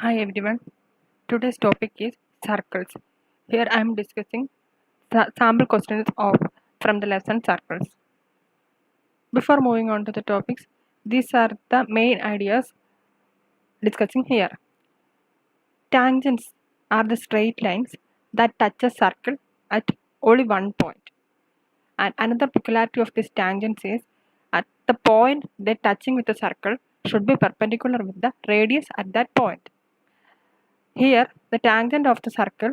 Hi everyone. Today's topic is circles. Here I am discussing sample questions of from the lesson circles. Before moving on to the topics, these are the main ideas discussing here. Tangents are the straight lines that touch a circle at only one point. And another peculiarity of this tangents is at the point they're touching with the circle should be perpendicular with the radius at that point. Here, the tangent of the circle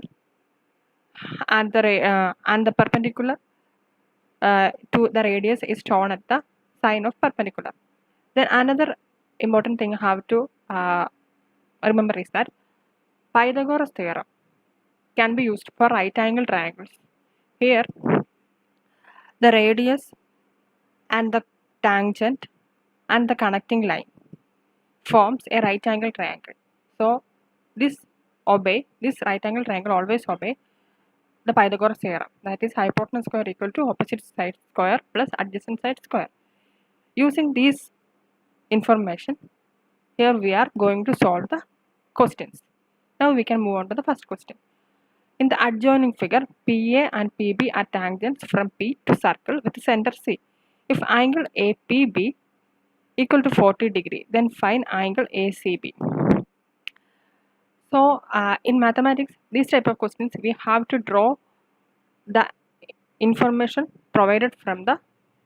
and the perpendicular to the radius is shown at the sign of perpendicular. Then another important thing I have to remember is that Pythagoras theorem can be used for right angle triangles. Here, the radius and the tangent and the connecting line forms a right angle triangle. So this right angle triangle always obey the Pythagoras theorem, that is hypotenuse square equal to opposite side square plus adjacent side square. Using these information, here we are going to solve the questions. Now we can move on to the first question. In the adjoining figure, PA and PB are tangents from P to circle with center C. If angle APB equal to 40 degree, then find angle ACB. So in mathematics, these type of questions, we have to draw the information provided from the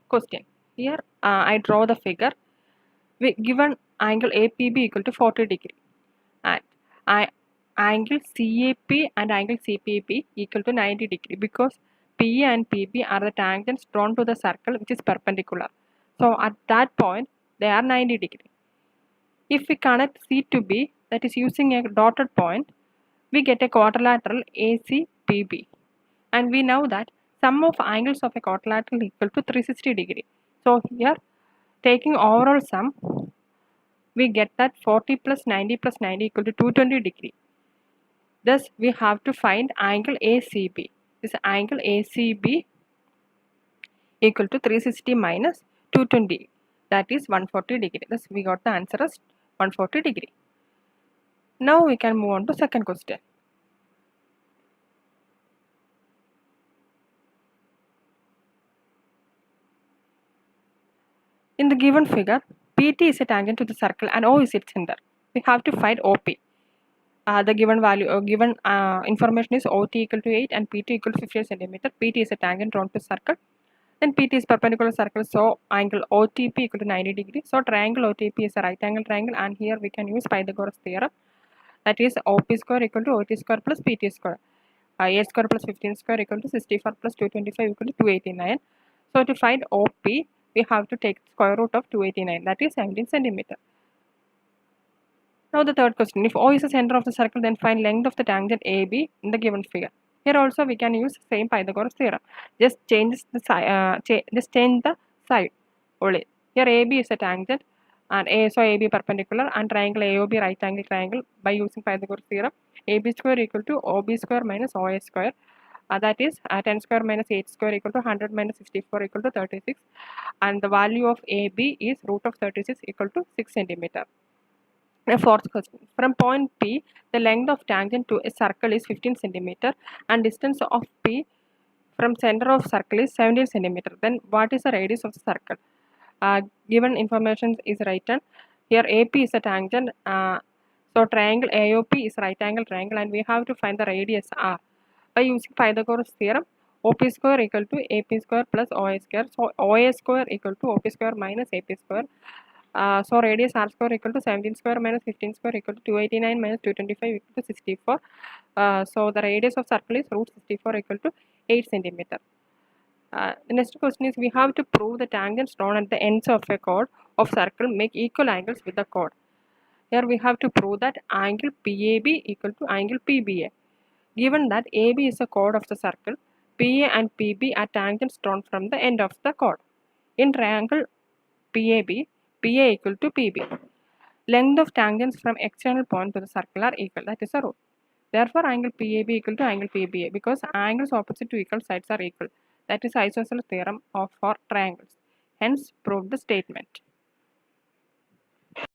question. Here I draw the figure. We given angle APB equal to 40 degree and angle CAP and angle CPB equal to 90 degree because PA and PB are the tangents drawn to the circle which is perpendicular. So at that point they are 90 degree. If we connect C to B, that is using a dotted point, we get a quadrilateral ACPB. And we know that sum of angles of a quadrilateral equal to 360 degree. So here taking overall sum, we get that 40 plus 90 equal to 220 degree. Thus, we have to find angle ACB. This angle ACB equal to 360 minus 220. That is 140 degree. Thus, we got the answer as 140 degree. Now, we can move on to second question. In the given figure, PT is a tangent to the circle and O is its center. We have to find OP. The given value given information is OT equal to 8 and PT equal to 50 centimeter. PT is a tangent drawn to circle. Then PT is perpendicular circle, so angle OTP equal to 90 degree. So triangle OTP is a right angle triangle, and here we can use Pythagoras theorem. That is OP square equal to OT square plus PT square. A square plus 15 square equal to 64 plus 225 equal to 289. So to find OP, we have to take square root of 289, that is 17 centimeter. Now the third question, if O is the center of the circle, then find length of the tangent AB in the given figure. Here also we can use same Pythagoras theorem. Just change the side only. Here AB is a tangent and so AB perpendicular and triangle AOB right angle triangle by using Pythagoras theorem. AB square equal to OB square minus OA square. That is 10 square minus 8 square equal to 100 minus 64 equal to 36. And the value of AB is root of 36 equal to 6 centimeter. A fourth question. From point P, the length of tangent to a circle is 15 centimeter and distance of P from center of circle is 17 centimeter. Then what is the radius of the circle? Given information is written. Here AP is a tangent. So triangle AOP is right angle triangle and we have to find the radius R. By using Pythagoras theorem, OP square equal to AP square plus OA square. So OA square equal to OP square minus AP square. So radius R square equal to 17 square minus 15 square equal to 289 minus 225 equal to 64. So the radius of circle is root 64 equal to 8 centimeter. The next question is we have to prove the tangents drawn at the ends of a chord of circle make equal angles with the chord. Here we have to prove that angle PAB equal to angle PBA. Given that AB is a chord of the circle, PA and PB are tangents drawn from the end of the chord. In triangle PAB, PA equal to PB. Length of tangents from external point to the circle are equal, that is a rule. Therefore, angle PAB equal to angle PBA because angles opposite to equal sides are equal. That is isosceles theorem for triangles. Hence, prove the statement.